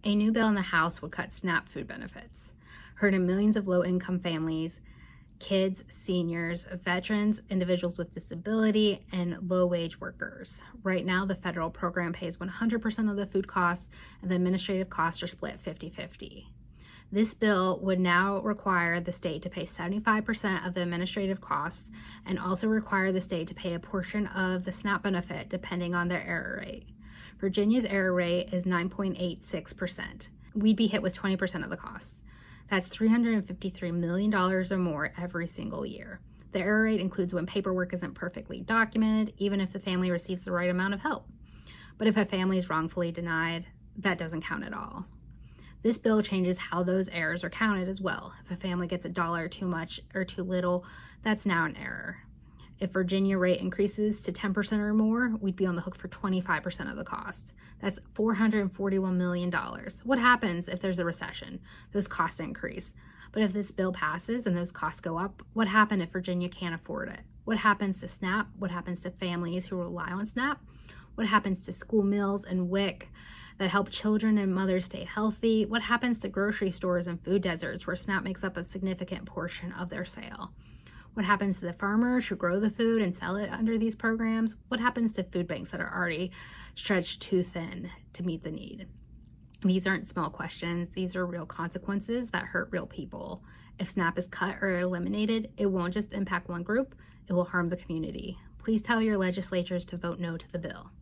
A new bill in the House would cut SNAP food benefits, hurting millions of low-income families, kids, seniors, veterans, individuals with disability, and low-wage workers. Right now, the federal program pays 100% of the food costs, and the administrative costs are split 50-50. This bill would now require the state to pay 75% of the administrative costs and also require the state to pay a portion of the SNAP benefit depending on their error rate. Virginia's error rate is 9.86%. We'd be hit with 20% of the costs. That's $353 million or more every single year. The error rate includes when paperwork isn't perfectly documented, even if the family receives the right amount of help. But if a family is wrongfully denied, that doesn't count at all. This bill changes how those errors are counted as well. If a family gets $1 too much or too little, that's now an error. If Virginia rate increases to 10% or more, we'd be on the hook for 25% of the cost. That's $441 million. What happens if there's a recession? Those costs increase. But if this bill passes and those costs go up, what happens if Virginia can't afford it? What happens to SNAP? What happens to families who rely on SNAP? What happens to school meals and WIC that help children and mothers stay healthy? What happens to grocery stores and food deserts where SNAP makes up a significant portion of their sale? What happens to the farmers who grow the food and sell it under these programs? What happens to food banks that are already stretched too thin to meet the need? These aren't small questions. These are real consequences that hurt real people. If SNAP is cut or eliminated, it won't just impact one group, it will harm the community. Please tell your legislatures to vote no to the bill.